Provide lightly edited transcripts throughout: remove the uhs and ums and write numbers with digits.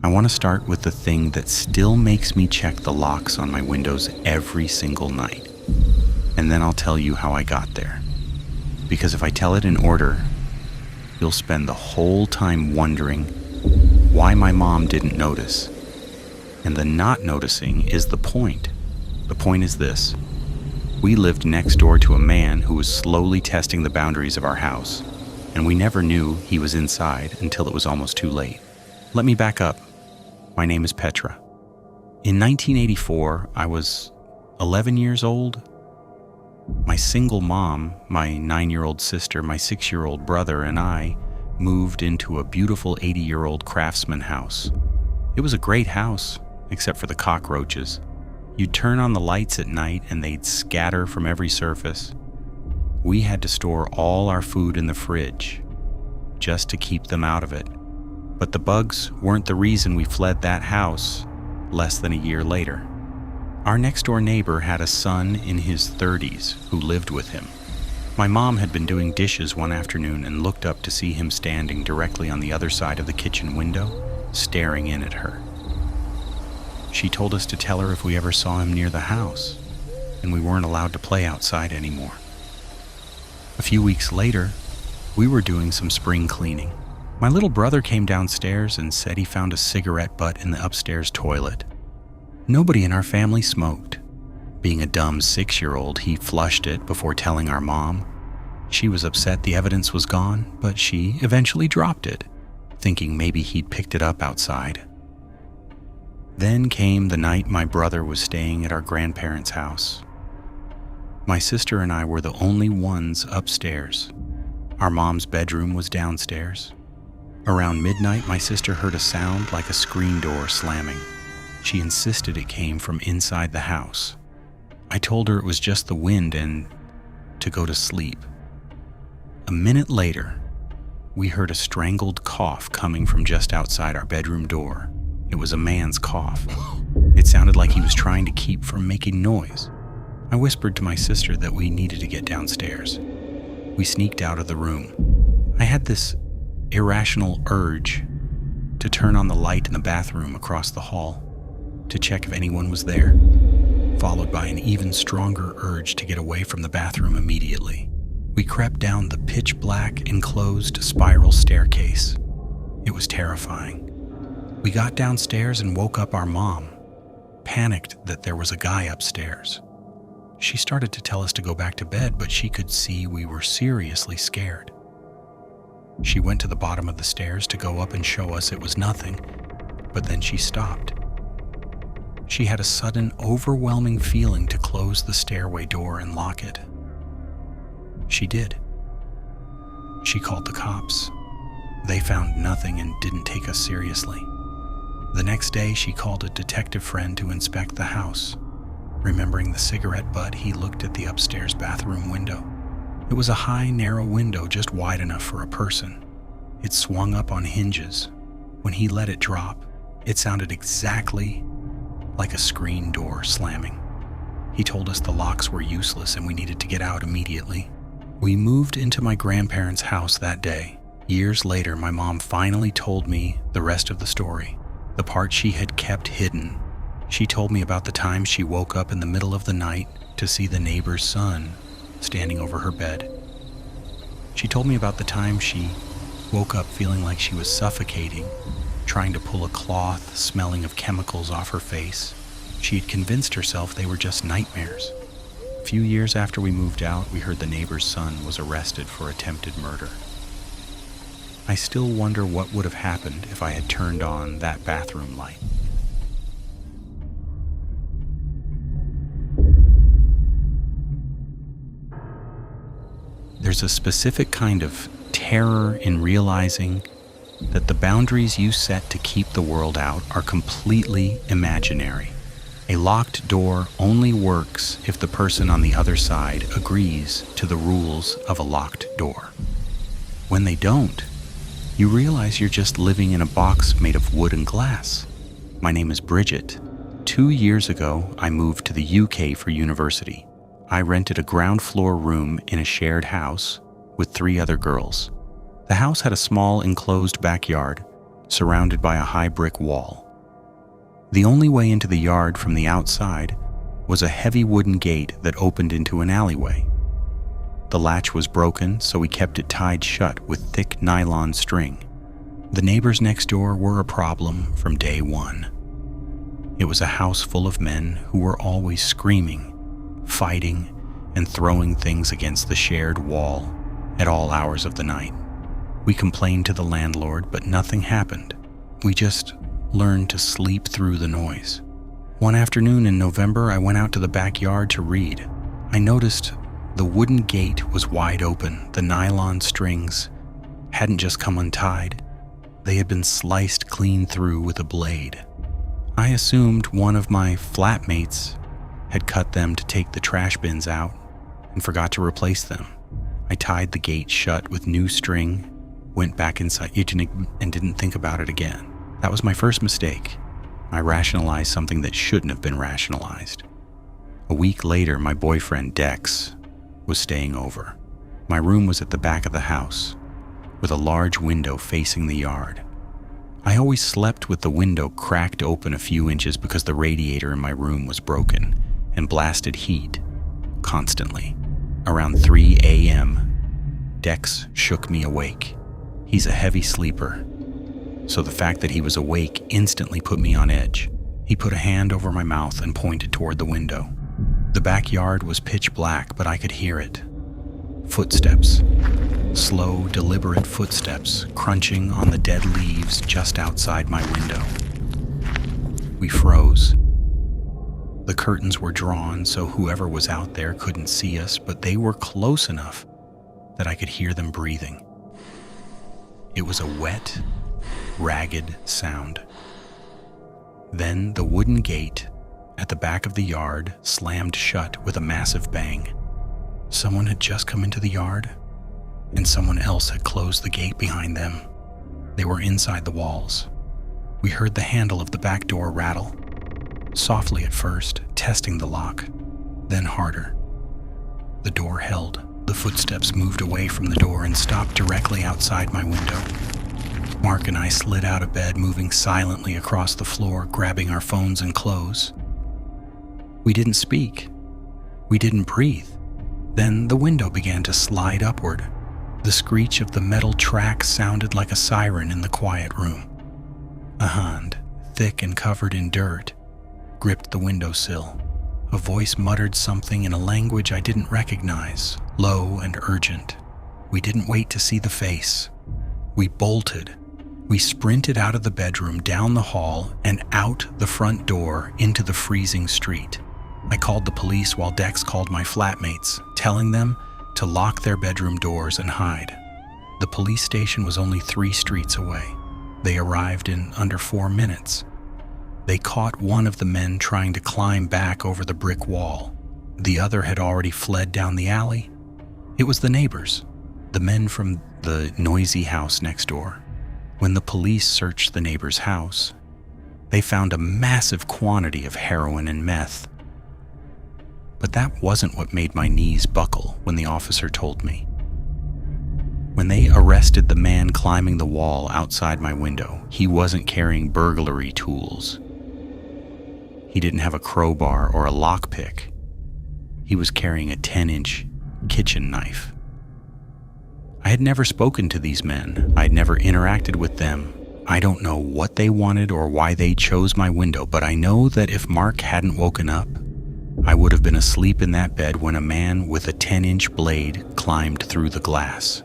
I want to start with the thing that still makes me check the locks on my windows every single night. And then I'll tell you how I got there. Because if I tell it in order, you'll spend the whole time wondering why my mom didn't notice. And the not noticing is the point. The point is this. We lived next door to a man who was slowly testing the boundaries of our house, and we never knew he was inside until it was almost too late. Let me back up. My name is Petra. In 1984, I was 11 years old. My single mom, my 9-year-old sister, my 6-year-old brother, and I moved into a beautiful 80-year-old craftsman house. It was a great house, except for the cockroaches. You'd turn on the lights at night and they'd scatter from every surface. We had to store all our food in the fridge just to keep them out of it. But the bugs weren't the reason we fled that house less than a year later. Our next-door neighbor had a son in his 30s who lived with him. My mom had been doing dishes one afternoon and looked up to see him standing directly on the other side of the kitchen window, staring in at her. She told us to tell her if we ever saw him near the house, and we weren't allowed to play outside anymore. A few weeks later, we were doing some spring cleaning. My little brother came downstairs and said he found a cigarette butt in the upstairs toilet. Nobody in our family smoked. Being a dumb 6-year-old, he flushed it before telling our mom. She was upset the evidence was gone, but she eventually dropped it, thinking maybe he'd picked it up outside. Then came the night my brother was staying at our grandparents' house. My sister and I were the only ones upstairs. Our mom's bedroom was downstairs. Around midnight, my sister heard a sound like a screen door slamming. She insisted it came from inside the house. I told her it was just the wind and to go to sleep. A minute later, we heard a strangled cough coming from just outside our bedroom door. It was a man's cough. It sounded like he was trying to keep from making noise. I whispered to my sister that we needed to get downstairs. We sneaked out of the room. I had this irrational urge to turn on the light in the bathroom across the hall to check if anyone was there, followed by an even stronger urge to get away from the bathroom immediately. We crept down the pitch-black, enclosed spiral staircase. It was terrifying. We got downstairs and woke up our mom, panicked that there was a guy upstairs. She started to tell us to go back to bed, but she could see we were seriously scared. She went to the bottom of the stairs to go up and show us it was nothing, but then she stopped. She had a sudden, overwhelming feeling to close the stairway door and lock it. She did. She called the cops. They found nothing and didn't take us seriously. The next day, she called a detective friend to inspect the house. Remembering the cigarette butt, he looked at the upstairs bathroom window. It was a high, narrow window just wide enough for a person. It swung up on hinges. When he let it drop, it sounded exactly like a screen door slamming. He told us the locks were useless and we needed to get out immediately. We moved into my grandparents' house that day. Years later, my mom finally told me the rest of the story, the part she had kept hidden. She told me about the time she woke up in the middle of the night to see the neighbor's son standing over her bed. She told me about the time she woke up feeling like she was suffocating, trying to pull a cloth smelling of chemicals off her face. She had convinced herself they were just nightmares. A few years after we moved out, we heard the neighbor's son was arrested for attempted murder. I still wonder what would have happened if I had turned on that bathroom light. There's a specific kind of terror in realizing that the boundaries you set to keep the world out are completely imaginary. A locked door only works if the person on the other side agrees to the rules of a locked door. When they don't, you realize you're just living in a box made of wood and glass. My name is Bridget. 2 years ago, I moved to the UK for university. I rented a ground floor room in a shared house with 3 other girls. The house had a small enclosed backyard, surrounded by a high brick wall. The only way into the yard from the outside was a heavy wooden gate that opened into an alleyway. The latch was broken, so we kept it tied shut with thick nylon string. The neighbors next door were a problem from day one. It was a house full of men who were always screaming, fighting, and throwing things against the shared wall at all hours of the night. We complained to the landlord, but nothing happened. We just learned to sleep through the noise. One afternoon in November, I went out to the backyard to read. I noticed the wooden gate was wide open. The nylon strings hadn't just come untied. They had been sliced clean through with a blade. I assumed one of my flatmates had cut them to take the trash bins out and forgot to replace them. I tied the gate shut with new string, went back inside and didn't think about it again. That was my first mistake. I rationalized something that shouldn't have been rationalized. A week later, my boyfriend, Dex, was staying over. My room was at the back of the house, with a large window facing the yard. I always slept with the window cracked open a few inches because the radiator in my room was broken and blasted heat constantly. Around 3 a.m., Dex shook me awake. He's a heavy sleeper, so the fact that he was awake instantly put me on edge. He put a hand over my mouth and pointed toward the window. The backyard was pitch black, but I could hear it. Footsteps. Slow, deliberate footsteps crunching on the dead leaves just outside my window. We froze. The curtains were drawn so whoever was out there couldn't see us, but they were close enough that I could hear them breathing. It was a wet, ragged sound. Then the wooden gate at the back of the yard slammed shut with a massive bang. Someone had just come into the yard, and someone else had closed the gate behind them. They were inside the walls. We heard the handle of the back door rattle, softly at first, testing the lock, then harder. The door held. The footsteps moved away from the door and stopped directly outside my window. Mark and I slid out of bed, moving silently across the floor, grabbing our phones and clothes. We didn't speak. We didn't breathe. Then the window began to slide upward. The screech of the metal track sounded like a siren in the quiet room. A hand, thick and covered in dirt, gripped the windowsill. A voice muttered something in a language I didn't recognize, low and urgent. We didn't wait to see the face. We bolted. We sprinted out of the bedroom, down the hall, and out the front door into the freezing street. I called the police while Dex called my flatmates, telling them to lock their bedroom doors and hide. The police station was only 3 streets away. They arrived in under 4 minutes. They caught one of the men trying to climb back over the brick wall. The other had already fled down the alley. It was the neighbors, the men from the noisy house next door. When the police searched the neighbor's house, they found a massive quantity of heroin and meth. But that wasn't what made my knees buckle when the officer told me. When they arrested the man climbing the wall outside my window, he wasn't carrying burglary tools. He didn't have a crowbar or a lockpick. He was carrying a 10-inch kitchen knife. I had never spoken to these men. I had never interacted with them. I don't know what they wanted or why they chose my window, but I know that if Mark hadn't woken up, I would have been asleep in that bed when a man with a 10-inch blade climbed through the glass.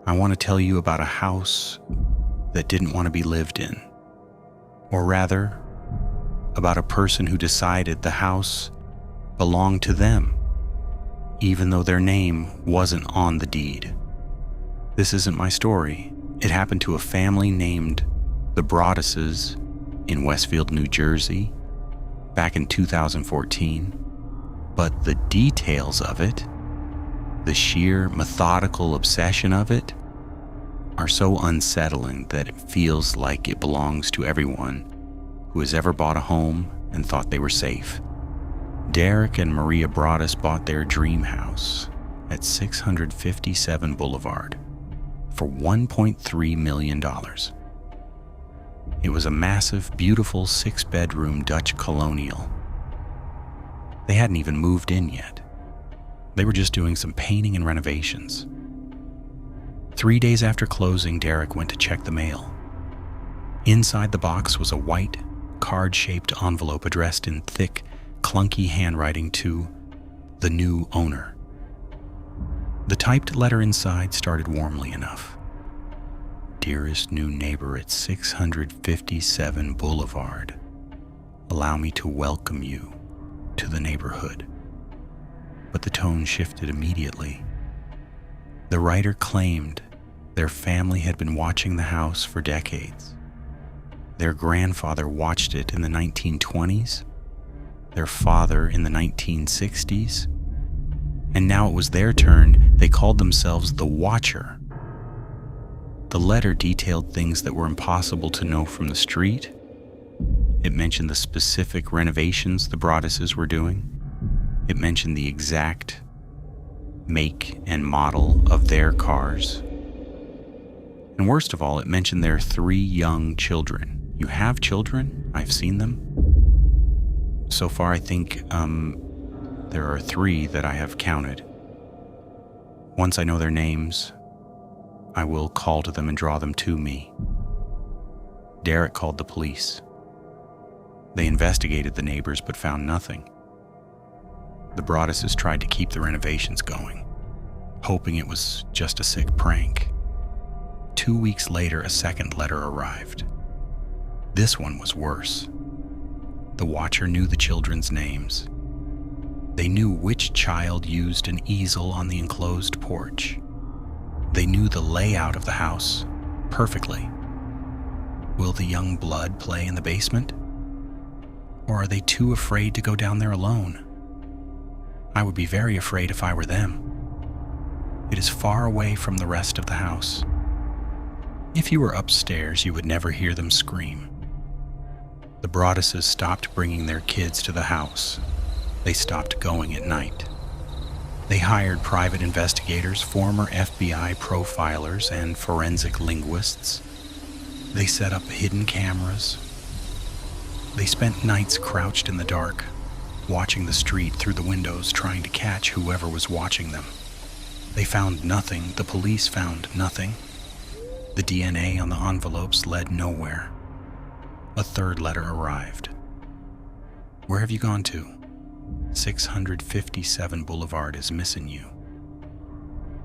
I want to tell you about a house that didn't want to be lived in. Or rather, about a person who decided the house belonged to them, even though their name wasn't on the deed. This isn't my story. It happened to a family named the Broadduses in Westfield, New Jersey, back in 2014. But the details of it, the sheer methodical obsession of it, are so unsettling that it feels like it belongs to everyone who has ever bought a home and thought they were safe. Derek and Maria Broaddus bought their dream house at 657 Boulevard for $1.3 million. It was a massive, beautiful 6-bedroom Dutch colonial. They hadn't even moved in yet. They were just doing some painting and renovations. 3 days after closing, Derek went to check the mail. Inside the box was a white, card-shaped envelope addressed in thick, clunky handwriting to the new owner. The typed letter inside started warmly enough. Dearest new neighbor at 657 Boulevard, allow me to welcome you to the neighborhood. But the tone shifted immediately. The writer claimed their family had been watching the house for decades. Their grandfather watched it in the 1920s, their father in the 1960s, and now it was their turn. They called themselves the Watcher. The letter detailed things that were impossible to know from the street. It mentioned the specific renovations the Broadduses were doing. It mentioned the exact make and model of their cars. And worst of all, it mentioned their 3 young children. You have children? I've seen them. So far, I think there are 3 that I have counted. Once I know their names, I will call to them and draw them to me. Derek called the police. They investigated the neighbors but found nothing. The Broadduses tried to keep the renovations going, hoping it was just a sick prank. 2 weeks later, a second letter arrived. This one was worse. The Watcher knew the children's names. They knew which child used an easel on the enclosed porch. They knew the layout of the house perfectly. Will the young blood play in the basement? Or are they too afraid to go down there alone? I would be very afraid if I were them. It is far away from the rest of the house. If you were upstairs, you would never hear them scream. The Broadduses stopped bringing their kids to the house. They stopped going at night. They hired private investigators, former FBI profilers, and forensic linguists. They set up hidden cameras. They spent nights crouched in the dark, watching the street through the windows, trying to catch whoever was watching them. They found nothing. The police found nothing. The DNA on the envelopes led nowhere. A third letter arrived. Where have you gone to? 657 Boulevard is missing you.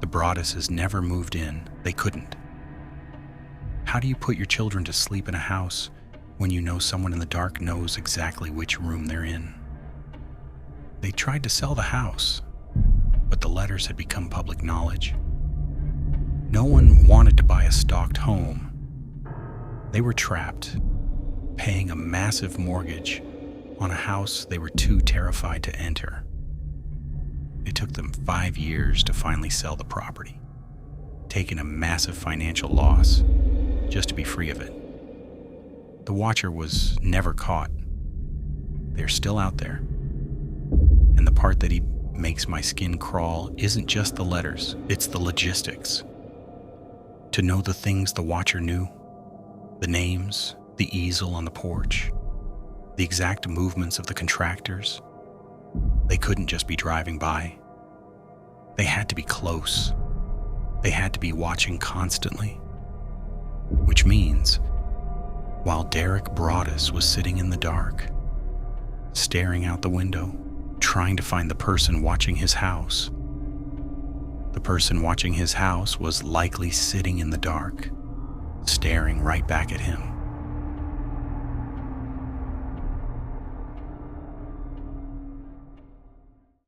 The Broadduses never moved in. They couldn't. How do you put your children to sleep in a house when you know someone in the dark knows exactly which room they're in? They tried to sell the house, but the letters had become public knowledge. No one wanted to buy a stalked home. They were trapped, paying a massive mortgage on a house they were too terrified to enter. It took them 5 years to finally sell the property, taking a massive financial loss just to be free of it. The Watcher was never caught. They're still out there. And the part that makes my skin crawl isn't just the letters, it's the logistics. To know the things the Watcher knew, the names, the easel on the porch, the exact movements of the contractors. They couldn't just be driving by. They had to be close. They had to be watching constantly. Which means, while Derek Broaddus was sitting in the dark, staring out the window, trying to find the person watching his house, the person watching his house was likely sitting in the dark, staring right back at him.